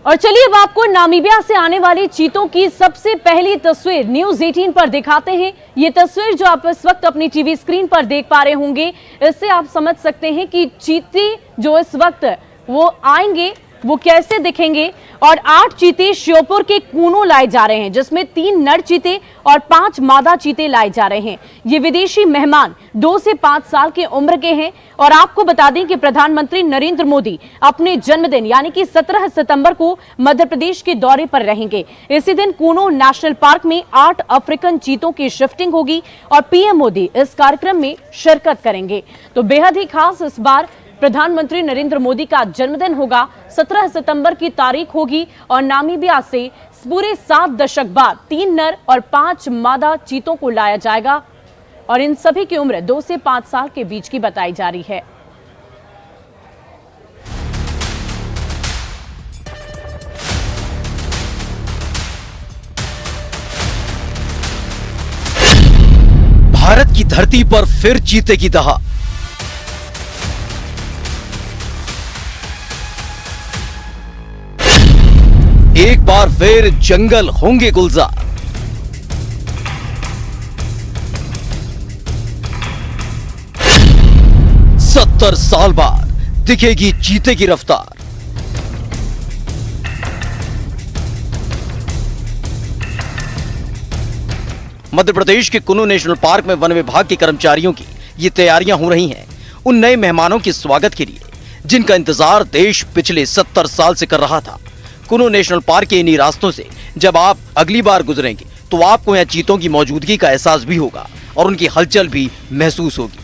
और चलिए अब आपको नामीबिया से आने वाली चीतों की सबसे पहली तस्वीर न्यूज 18 पर दिखाते हैं। ये तस्वीर जो आप इस वक्त अपनी टीवी स्क्रीन पर देख पा रहे होंगे, इससे आप समझ सकते हैं कि चीते जो इस वक्त वो आएंगे वो कैसे दिखेंगे। और 8 चीते श्योपुर के कूनो लाए जा रहे हैं, जिसमें 3 नर चीते और 5 मादा चीते लाए जा रहे हैं। ये विदेशी मेहमान 2 से 5 साल की उम्र के हैं। और आपको बता दें कि प्रधानमंत्री नरेंद्र मोदी अपने जन्मदिन यानी कि 17 सितंबर को मध्य प्रदेश के दौरे पर रहेंगे। इसी दिन कूनो नेशनल पार्क में 8 अफ्रीकन चीतों की शिफ्टिंग होगी और पीएम मोदी इस कार्यक्रम में शिरकत करेंगे। तो बेहद ही खास इस बार प्रधानमंत्री नरेंद्र मोदी का जन्मदिन होगा। 17 सितंबर की तारीख होगी और नामीबिया से पूरे 7 दशक बाद 3 नर और 5 मादा चीतों को लाया जाएगा और इन सभी की उम्र 2 से 5 साल के बीच की बताई जा रही है। भारत की धरती पर फिर चीते की दहाड़। एक बार फिर जंगल होंगे गुलजार। सत्तर साल बाद दिखेगी चीते की रफ्तार। मध्य प्रदेश के कुल्लू नेशनल पार्क में वन विभाग के कर्मचारियों की ये तैयारियां हो रही हैं उन नए मेहमानों के स्वागत के लिए, जिनका इंतजार देश पिछले 70 साल से कर रहा था। कुल्लू नेशनल पार्क के इन्हीं रास्तों से जब आप अगली बार गुजरेंगे तो आपको यहाँ चीतों की मौजूदगी का एहसास भी होगा और उनकी हलचल भी महसूस होगी,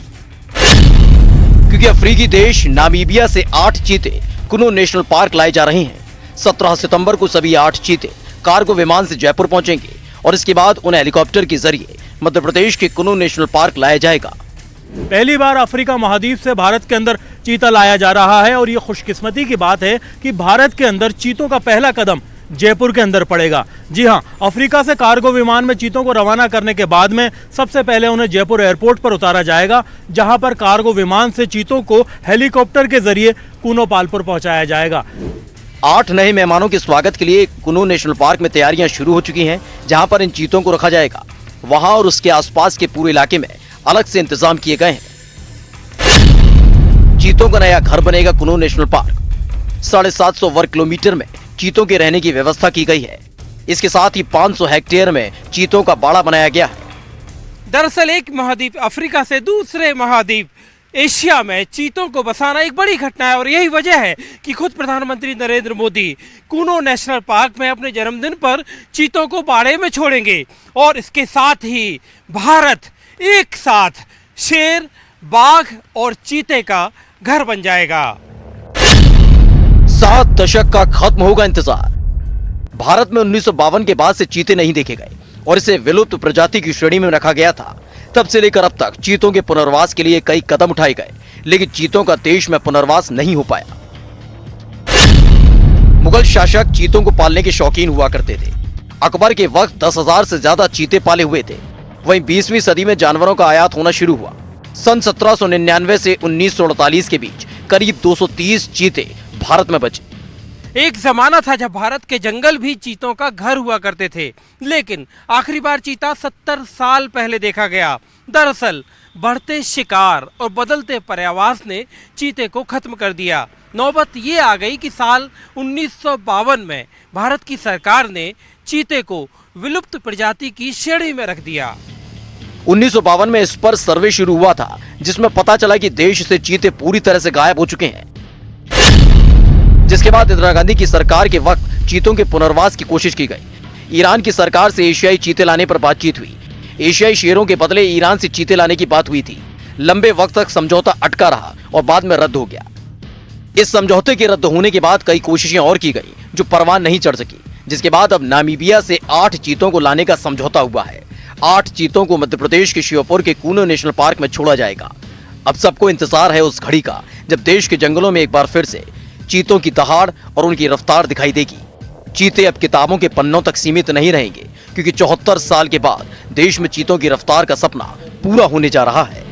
क्योंकि अफ्रीकी देश नामीबिया से 8 चीते कुल्लू नेशनल पार्क लाए जा रहे हैं। 17 सितंबर को सभी 8 चीते कार्गो विमान से जयपुर पहुंचेंगे और इसके बाद उन्हें हेलीकॉप्टर के जरिए मध्य प्रदेश के कुल्लू नेशनल पार्क लाया जाएगा। पहली बार अफ्रीका महाद्वीप से भारत के अंदर चीता लाया जा रहा है और ये खुशकिस्मती की बात है कि भारत के अंदर चीतों का पहला कदम जयपुर के अंदर पड़ेगा। जी हां, अफ्रीका से कार्गो विमान में चीतों को रवाना करने के बाद में सबसे पहले उन्हें जयपुर एयरपोर्ट पर उतारा जाएगा, जहां पर कार्गो विमान से चीतों को हेलीकॉप्टर के जरिए कूनो पालपुर पहुंचाया जाएगा। 8 नए मेहमानों के स्वागत के लिए कुल्लू नेशनल पार्क में तैयारियां शुरू हो चुकी हैं, जहां पर इन चीतों को रखा जाएगा। वहां और उसके आसपास के पूरे इलाके में अलग से इंतजाम किए गए हैं। चीतों का नया घर बनेगा कुल्लू नेशनल पार्क। 750 वर्ग किलोमीटर में चीतों के रहने की व्यवस्था की गई है। इसके साथ ही 500 हेक्टेयर में चीतों का बाड़ा बनाया गया है। दरअसल एक महाद्वीप अफ्रीका से दूसरे महाद्वीप एशिया में चीतों को बसाना एक बड़ी घटना है और यही वजह है कि खुद प्रधानमंत्री नरेंद्र मोदी कूनो नेशनल पार्क में अपने जन्मदिन पर चीतों को बाड़े में छोड़ेंगे और इसके साथ ही भारत एक साथ शेर, बाघ और चीते का घर बन जाएगा। 7 दशक का खत्म होगा इंतजार। भारत में 1952 के बाद से चीते नहीं देखे गए और इसे विलुप्त प्रजाति की श्रेणी में रखा गया था। तब से लेकर अब तक चीतों के पुनर्वास के लिए कई कदम उठाए गए, लेकिन चीतों का देश में पुनर्वास नहीं हो पाया। मुगल शासक चीतों को पालने के शौकीन हुआ करते थे। अकबर के वक्त 10,000 से ज्यादा चीते पाले हुए थे। वहीं 20वीं सदी में जानवरों का आयात होना शुरू हुआ। सन 1799 से 1948 के बीच करीब 230 चीते भारत में बचे। एक जमाना था जब भारत के जंगल भी चीतों का घर हुआ करते थे, लेकिन आखिरी बार चीता 70 साल पहले देखा गया। दरअसल बढ़ते शिकार और बदलते पर्यावास ने चीते को खत्म कर दिया। नौबत ये आ गई कि साल 1952 में भारत की सरकार ने चीते को विलुप्त प्रजाति की श्रेणी में रख दिया। 1952 में इस पर सर्वे शुरू हुआ था, जिसमें पता चला कि देश से चीते पूरी तरह से गायब हो चुके हैं। जिसके बाद इंदिरा गांधी की सरकार के वक्त चीतों के पुनर्वास की कोशिश की गई। ईरान की सरकार से एशियाई चीते लाने पर बातचीत हुई। एशियाई शेरों के बदले ईरान से चीते लाने की बात हुई थी। लंबे वक्त तक समझौता अटका रहा और बाद में रद्द हो गया। इस समझौते के रद्द होने के बाद कई कोशिशें और की गई, जो परवान नहीं चढ़ सकी। जिसके बाद अब नामीबिया से 8 चीतों को लाने का समझौता हुआ है। 8 चीतों को मध्य प्रदेश के श्योपुर के कूनो नेशनल पार्क में छोड़ा जाएगा। अब सबको इंतजार है उस घड़ी का, जब देश के जंगलों में एक बार फिर से चीतों की दहाड़ और उनकी रफ्तार दिखाई देगी। चीते अब किताबों के पन्नों तक सीमित नहीं रहेंगे, क्योंकि 74 साल के बाद देश में चीतों की रफ्तार का सपना पूरा होने जा रहा है।